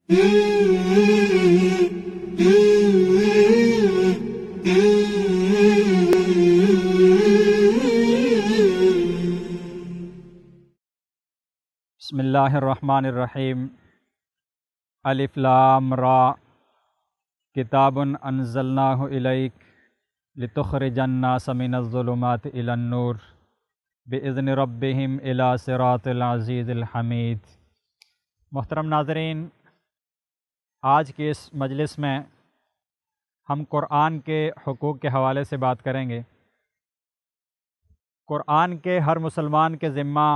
بسم اللہ الرحمن الرحیم۔ الف لام را کتاب انزلناہ الیک لتخرج الناس من الظلمات الی النور باذن ربہم الی صراط العزیز الحمید۔ محترم ناظرین، آج کے اس مجلس میں ہم قرآن کے حقوق کے حوالے سے بات کریں گے۔ قرآن کے ہر مسلمان کے ذمہ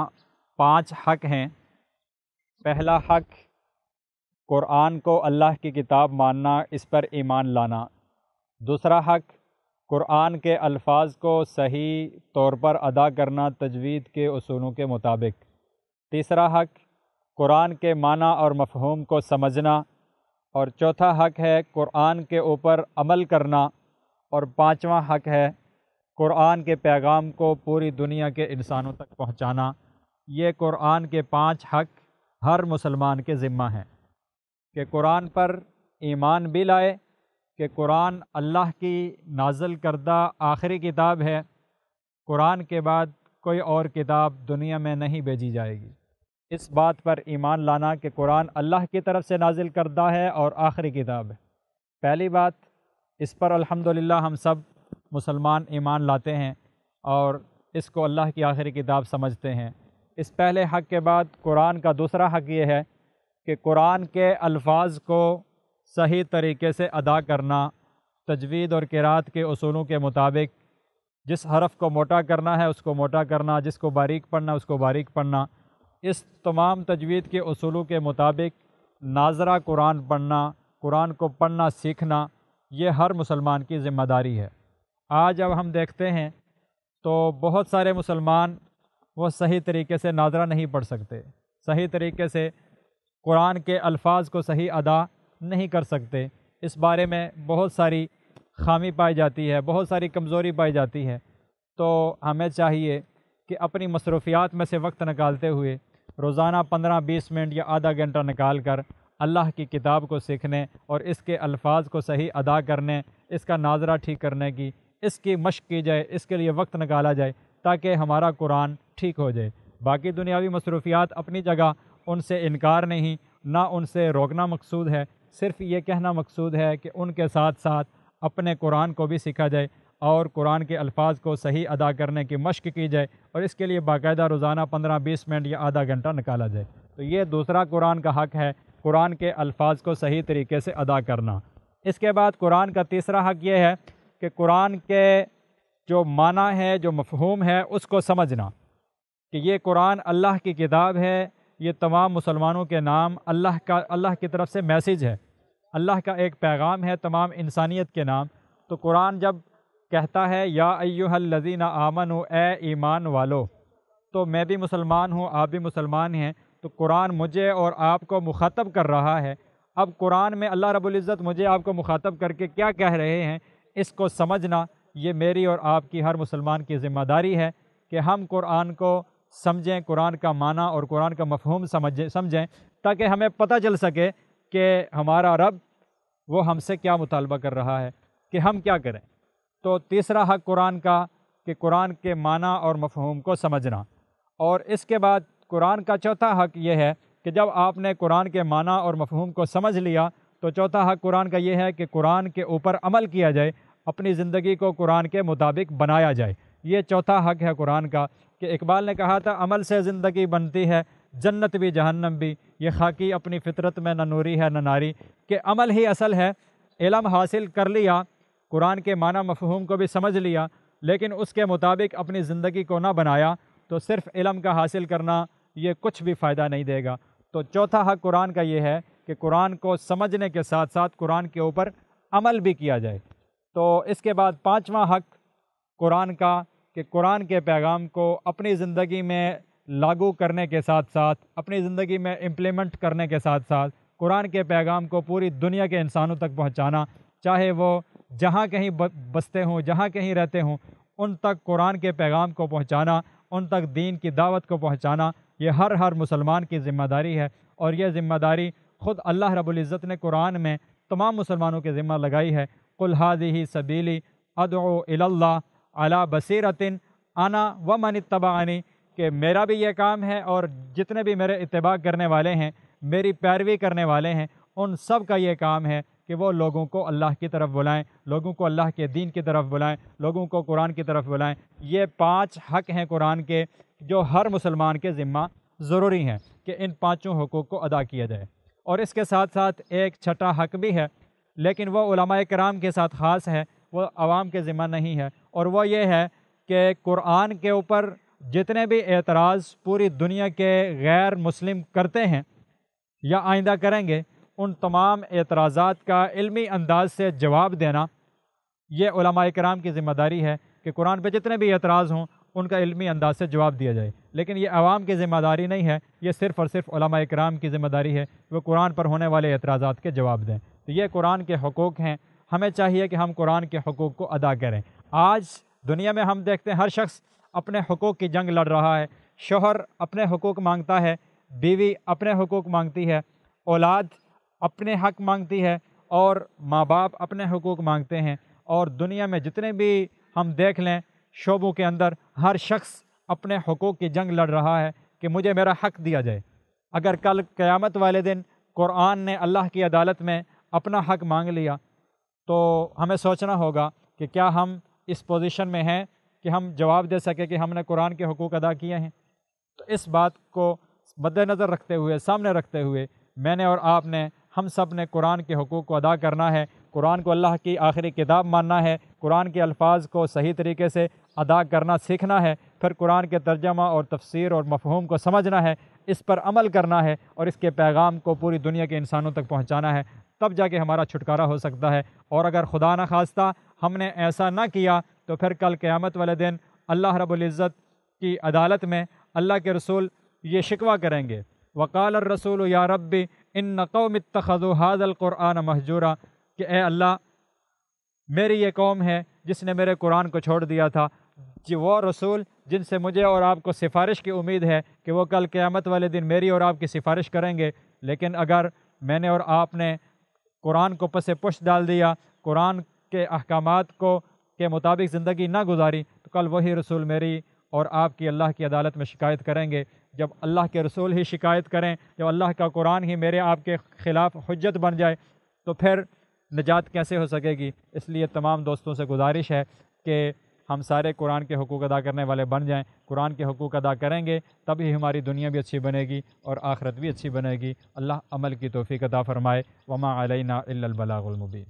5 حق ہیں۔ پہلا حق قرآن کو اللہ کی کتاب ماننا، اس پر ایمان لانا۔ دوسرا حق قرآن کے الفاظ کو صحیح طور پر ادا کرنا تجوید کے اصولوں کے مطابق۔ تیسرا حق قرآن کے معنی اور مفہوم کو سمجھنا، اور چوتھا حق ہے قرآن کے اوپر عمل کرنا، اور 5واں حق ہے قرآن کے پیغام کو پوری دنیا کے انسانوں تک پہنچانا۔ یہ قرآن کے 5 حق ہر مسلمان کے ذمہ ہیں کہ قرآن پر ایمان بھی لائے کہ قرآن اللہ کی نازل کردہ آخری کتاب ہے۔ قرآن کے بعد کوئی اور کتاب دنیا میں نہیں بھیجی جائے گی۔ اس بات پر ایمان لانا کہ قرآن اللہ کی طرف سے نازل کردہ ہے اور آخری کتاب ہے۔ پہلی بات، اس پر الحمدللہ ہم سب مسلمان ایمان لاتے ہیں اور اس کو اللہ کی آخری کتاب سمجھتے ہیں۔ اس پہلے حق کے بعد قرآن کا دوسرا حق یہ ہے کہ قرآن کے الفاظ کو صحیح طریقے سے ادا کرنا، تجوید اور قرات کے اصولوں کے مطابق۔ جس حرف کو موٹا کرنا ہے اس کو موٹا کرنا، جس کو باریک پڑھنا اس کو باریک پڑھنا۔ اس تمام تجوید کے اصولوں کے مطابق ناظرہ قرآن پڑھنا، قرآن کو پڑھنا سیکھنا، یہ ہر مسلمان کی ذمہ داری ہے۔ آج جب ہم دیکھتے ہیں تو بہت سارے مسلمان وہ صحیح طریقے سے ناظرہ نہیں پڑھ سکتے، صحیح طریقے سے قرآن کے الفاظ کو صحیح ادا نہیں کر سکتے۔ اس بارے میں بہت ساری خامی پائی جاتی ہے، بہت ساری کمزوری پائی جاتی ہے۔ تو ہمیں چاہیے کہ اپنی مصروفیات میں سے وقت نکالتے ہوئے روزانہ 15-20 منٹ یا آدھا گھنٹہ نکال کر اللہ کی کتاب کو سیکھنے اور اس کے الفاظ کو صحیح ادا کرنے، اس کا ناظرہ ٹھیک کرنے کی، اس کی مشق کی جائے، اس کے لیے وقت نکالا جائے تاکہ ہمارا قرآن ٹھیک ہو جائے۔ باقی دنیاوی مصروفیات اپنی جگہ، ان سے انکار نہیں، نہ ان سے روکنا مقصود ہے، صرف یہ کہنا مقصود ہے کہ ان کے ساتھ ساتھ اپنے قرآن کو بھی سیکھا جائے اور قرآن کے الفاظ کو صحیح ادا کرنے کی مشق کی جائے، اور اس کے لیے باقاعدہ روزانہ 15-20 منٹ یا آدھا گھنٹہ نکالا جائے۔ تو یہ دوسرا قرآن کا حق ہے، قرآن کے الفاظ کو صحیح طریقے سے ادا کرنا۔ اس کے بعد قرآن کا تیسرا حق یہ ہے کہ قرآن کے جو معنی ہے، جو مفہوم ہے، اس کو سمجھنا کہ یہ قرآن اللہ کی کتاب ہے، یہ تمام مسلمانوں کے نام اللہ کی طرف سے میسیج ہے، اللہ کا ایک پیغام ہے تمام انسانیت کے نام۔ تو قرآن جب کہتا ہے یا ایھا الذین آمنوا، اے ایمان والو، تو میں بھی مسلمان ہوں، آپ بھی مسلمان ہیں، تو قرآن مجھے اور آپ کو مخاطب کر رہا ہے۔ اب قرآن میں اللہ رب العزت مجھے آپ کو مخاطب کر کے کیا کہہ رہے ہیں، اس کو سمجھنا یہ میری اور آپ کی ہر مسلمان کی ذمہ داری ہے کہ ہم قرآن کو سمجھیں، قرآن کا معنی اور قرآن کا مفہوم سمجھیں تاکہ ہمیں پتہ چل سکے کہ ہمارا رب وہ ہم سے کیا مطالبہ کر رہا ہے کہ ہم کیا کریں۔ تو تیسرا حق قرآن کا کہ قرآن کے معنی اور مفہوم کو سمجھنا۔ اور اس کے بعد قرآن کا چوتھا حق یہ ہے کہ جب آپ نے قرآن کے معنی اور مفہوم کو سمجھ لیا تو چوتھا حق قرآن کا یہ ہے کہ قرآن کے اوپر عمل کیا جائے، اپنی زندگی کو قرآن کے مطابق بنایا جائے۔ یہ چوتھا حق ہے قرآن کا کہ اقبال نے کہا تھا عمل سے زندگی بنتی ہے، جنت بھی جہنم بھی، یہ خاکی اپنی فطرت میں نہ نوری ہے نہ ناری، کہ عمل ہی اصل ہے۔ علم حاصل کر لیا، قرآن کے معنی مفہوم کو بھی سمجھ لیا، لیکن اس کے مطابق اپنی زندگی کو نہ بنایا تو صرف علم کا حاصل کرنا یہ کچھ بھی فائدہ نہیں دے گا۔ تو چوتھا حق قرآن کا یہ ہے کہ قرآن کو سمجھنے کے ساتھ ساتھ قرآن کے اوپر عمل بھی کیا جائے۔ تو اس کے بعد 5واں حق قرآن کا کہ قرآن کے پیغام کو اپنی زندگی میں لاگو کرنے کے ساتھ ساتھ، اپنی زندگی میں امپلیمنٹ کرنے کے ساتھ ساتھ قرآن کے پیغام کو پوری دنیا کے انسانوں تک پہنچانا، چاہے وہ جہاں کہیں بستے ہوں، جہاں کہیں رہتے ہوں، ان تک قرآن کے پیغام کو پہنچانا، ان تک دین کی دعوت کو پہنچانا، یہ ہر مسلمان کی ذمہ داری ہے، اور یہ ذمہ داری خود اللہ رب العزت نے قرآن میں تمام مسلمانوں کے ذمہ لگائی ہے، قل ھذہ سبیلی ادعو الی اللہ علی بصیرۃ انا ومن اتبعنی، کہ میرا بھی یہ کام ہے اور جتنے بھی میرے اتباع کرنے والے ہیں، میری پیروی کرنے والے ہیں، ان سب کا یہ کام ہے کہ وہ لوگوں کو اللہ کی طرف بلائیں، لوگوں کو اللہ کے دین کی طرف بلائیں، لوگوں کو قرآن کی طرف بلائیں۔ یہ 5 حق ہیں قرآن کے جو ہر مسلمان کے ذمہ ضروری ہیں کہ ان 5 حقوق کو ادا کیا جائے۔ اور اس کے ساتھ ساتھ ایک چھٹا حق بھی ہے، لیکن وہ علماء کرام کے ساتھ خاص ہے، وہ عوام کے ذمہ نہیں ہے، اور وہ یہ ہے کہ قرآن کے اوپر جتنے بھی اعتراض پوری دنیا کے غیر مسلم کرتے ہیں یا آئندہ کریں گے، ان تمام اعتراضات کا علمی انداز سے جواب دینا یہ علماء کرام کی ذمہ داری ہے کہ قرآن پہ جتنے بھی اعتراض ہوں ان کا علمی انداز سے جواب دیا جائے۔ لیکن یہ عوام کی ذمہ داری نہیں ہے، یہ صرف اور صرف علماء کرام کی ذمہ داری ہے، وہ قرآن پر ہونے والے اعتراضات کے جواب دیں۔ تو یہ قرآن کے حقوق ہیں، ہمیں چاہیے کہ ہم قرآن کے حقوق کو ادا کریں۔ آج دنیا میں ہم دیکھتے ہیں ہر شخص اپنے حقوق کی جنگ لڑ رہا ہے، شوہر اپنے حقوق مانگتا ہے، بیوی اپنے حقوق مانگتی ہے، اولاد اپنے حق مانگتی ہے، اور ماں باپ اپنے حقوق مانگتے ہیں، اور دنیا میں جتنے بھی ہم دیکھ لیں شعبوں کے اندر ہر شخص اپنے حقوق کی جنگ لڑ رہا ہے کہ مجھے میرا حق دیا جائے۔ اگر کل قیامت والے دن قرآن نے اللہ کی عدالت میں اپنا حق مانگ لیا تو ہمیں سوچنا ہوگا کہ کیا ہم اس پوزیشن میں ہیں کہ ہم جواب دے سکیں کہ ہم نے قرآن کے حقوق ادا کیے ہیں۔ تو اس بات کو مد نظر رکھتے ہوئے، سامنے رکھتے ہوئے، میں نے اور آپ نے، ہم سب نے قرآن کے حقوق کو ادا کرنا ہے، قرآن کو اللہ کی آخری کتاب ماننا ہے، قرآن کے الفاظ کو صحیح طریقے سے ادا کرنا سیکھنا ہے، پھر قرآن کے ترجمہ اور تفسیر اور مفہوم کو سمجھنا ہے، اس پر عمل کرنا ہے، اور اس کے پیغام کو پوری دنیا کے انسانوں تک پہنچانا ہے، تب جا کے ہمارا چھٹکارا ہو سکتا ہے۔ اور اگر خدا نہ خواستہ ہم نے ایسا نہ کیا تو پھر کل قیامت والے دن اللہ رب العزت کی عدالت میں اللہ کے رسول یہ شکوہ کریں گے، وقال الرسول یا رب ان قوم اتخذوا هذا القرآن مہجورا، کہ اے اللہ میری یہ قوم ہے جس نے میرے قرآن کو چھوڑ دیا تھا۔ وہ رسول جن سے مجھے اور آپ کو سفارش کی امید ہے کہ وہ کل قیامت والے دن میری اور آپ کی سفارش کریں گے، لیکن اگر میں نے اور آپ نے قرآن کو پس پش ڈال دیا، قرآن کے احکامات کو کے مطابق زندگی نہ گزاری، تو کل وہی رسول میری اور آپ کی اللہ کی عدالت میں شکایت کریں گے۔ جب اللہ کے رسول ہی شکایت کریں، جب اللہ کا قرآن ہی میرے آپ کے خلاف حجت بن جائے، تو پھر نجات کیسے ہو سکے گی؟ اس لیے تمام دوستوں سے گزارش ہے کہ ہم سارے قرآن کے حقوق ادا کرنے والے بن جائیں۔ قرآن کے حقوق ادا کریں گے تبھی ہماری دنیا بھی اچھی بنے گی اور آخرت بھی اچھی بنے گی۔ اللہ عمل کی توفیق عطا فرمائے۔ وما علینا الا البلاغ المبین۔